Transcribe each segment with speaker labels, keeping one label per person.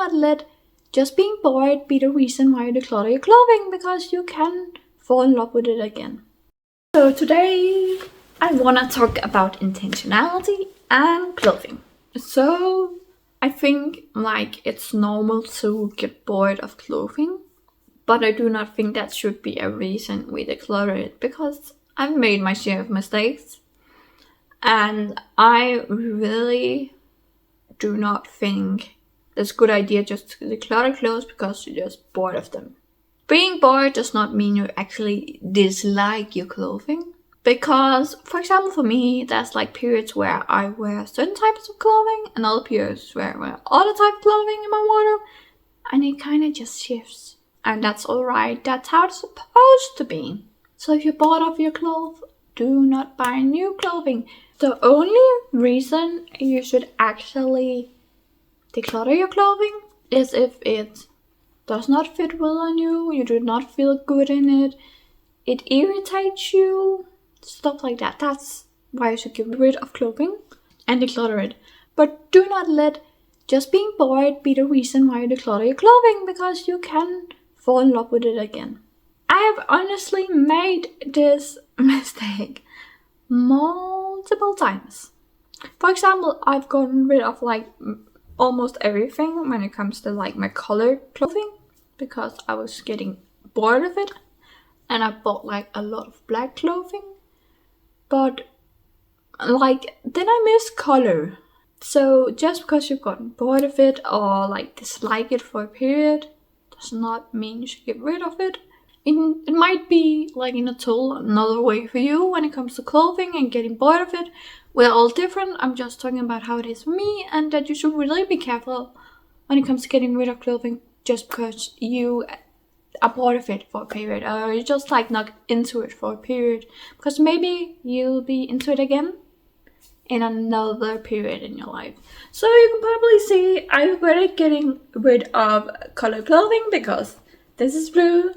Speaker 1: not let just being bored be the reason why you declutter your clothing, because you can fall in love with it again. So today I want to talk about intentionality and clothing. So I think it's normal to get bored of clothing, but I do not think that should be a reason we declutter it, because I've made my share of mistakes and I really do not think it's a good idea just to declutter clothes because you're just bored of them. Being bored does not mean you actually dislike your clothing. Because, for example, for me, there's periods where I wear certain types of clothing and other periods where I wear other type of clothing in my wardrobe. And it kind of just shifts. And that's alright. That's how it's supposed to be. So if you're bored of your clothes, do not buy new clothing. The only reason you should actually declutter your clothing is if it does not fit well on you, you do not feel good in it, it irritates you, stuff like that. That's why you should get rid of clothing and declutter it. But do not let just being bored be the reason why you declutter your clothing, because you can fall in love with it again. I have honestly made this mistake multiple times. For example, I've gotten rid of almost everything when it comes to my colored clothing, because I was getting bored of it, and I bought a lot of black clothing, but then I miss color. So just because you've gotten bored of it or dislike it for a period does not mean you should get rid of it. It might be in a total another way for you when it comes to clothing and getting bored of it. We're all different. I'm just talking about how it is for me, and that you should really be careful when it comes to getting rid of clothing just because you are bored of it for a period, or you're just not into it for a period, because maybe you'll be into it again in another period in your life. So you can probably see I regretted getting rid of colored clothing, because this is blue,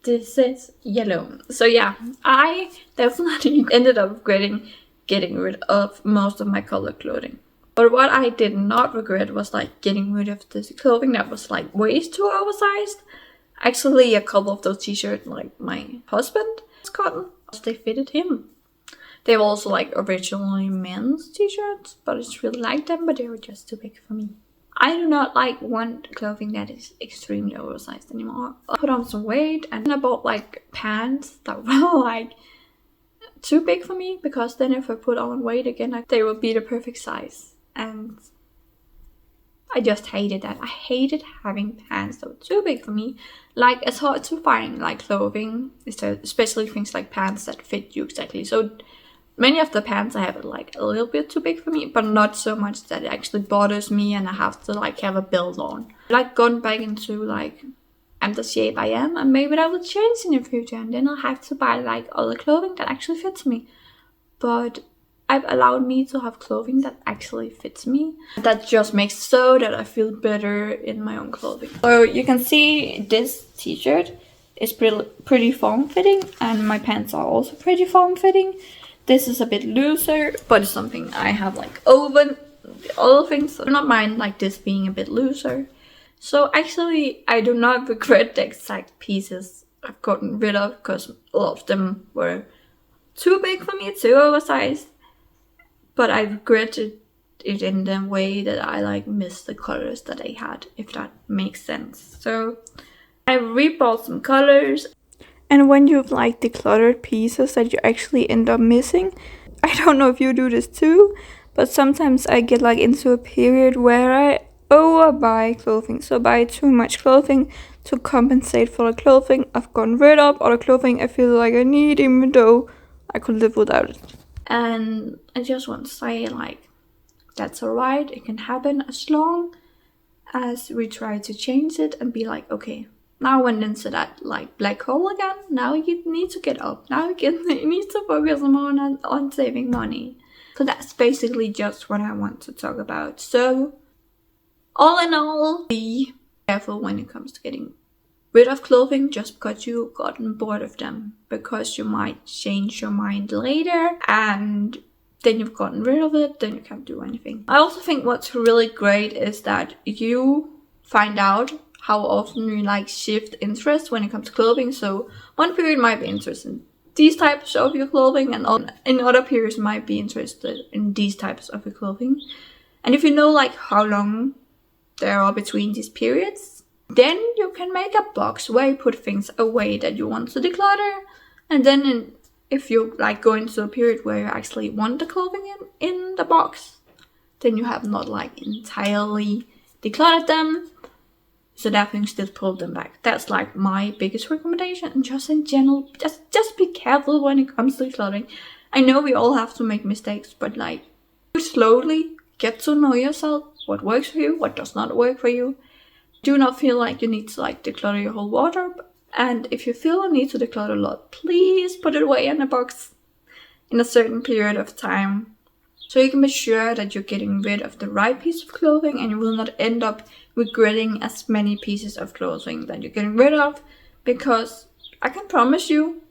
Speaker 1: this is yellow. So yeah, I definitely ended up getting rid of most of my colored clothing. But what I did not regret was getting rid of this clothing that was way too oversized. Actually, a couple of those t-shirts my husband has gotten, they fitted him. They were also originally men's t-shirts, but I just really liked them, but they were just too big for me. I do not want clothing that is extremely oversized anymore. I put on some weight and I bought pants that were too big for me, because then if I put on weight again, they would be the perfect size. And I just hated that. I hated having pants that were too big for me. It's hard to find clothing, especially things like pants that fit you exactly. So many of the pants I have are a little bit too big for me, but not so much that it actually bothers me and I have to have a belt on. Gone back into I'm the shape I am, and maybe that will change in the future, and then I'll have to buy other clothing that actually fits me. But I've allowed me to have clothing that actually fits me. That just makes so that I feel better in my own clothing. So you can see this t-shirt is pretty form-fitting, and my pants are also pretty form-fitting. This is a bit looser, but it's something I have over the other things. So I do not mind this being a bit looser. So actually, I do not regret the exact pieces I've gotten rid of, because a lot of them were too big for me, too oversized. But I regretted it in the way that I missed the colors that I had, if that makes sense. So I rebought some colors. And when you've decluttered pieces that you actually end up missing, I don't know if you do this too, but sometimes I get into a period where I overbuy clothing. So buy too much clothing to compensate for the clothing I've gotten rid of, or the clothing I feel I need, even though I could live without it. And I just want to say that's alright. It can happen as long as we try to change it and be okay, now I went into that black hole again. Now you need to get up. Now you need to focus more on saving money. So that's basically just what I want to talk about. So all in all, be careful when it comes to getting rid of clothing just because you've gotten bored of them, because you might change your mind later and then you've gotten rid of it, then you can't do anything. I also think what's really great is that you find out how often you like shift interest when it comes to clothing. So one period might be interested in these types of your clothing, and in other periods might be interested in these types of your clothing. And if you know like how long there are between these periods, then you can make a box where you put things away that you want to declutter. And then if you like go into a period where you actually want the clothing in the box, then you have not like entirely decluttered them, so that you can still pull them back. That's like my biggest recommendation. And just in general, just be careful when it comes to decluttering. I know we all have to make mistakes, but like slowly get to know yourself, what works for you, what does not work for you. Do not feel like you need to like declutter your whole wardrobe. And if you feel a need to declutter a lot, please put it away in a box in a certain period of time, so you can be sure that you're getting rid of the right piece of clothing and you will not end up regretting as many pieces of clothing that you're getting rid of. Because I can promise you,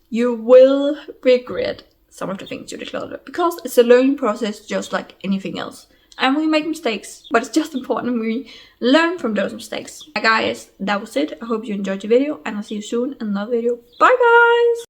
Speaker 1: you will regret some of the things you declutter, because it's a learning process just like anything else. And we make mistakes, but it's just important we learn from those mistakes. Guys, that was it. I hope you enjoyed the video, and I'll see you soon in another video. Bye guys!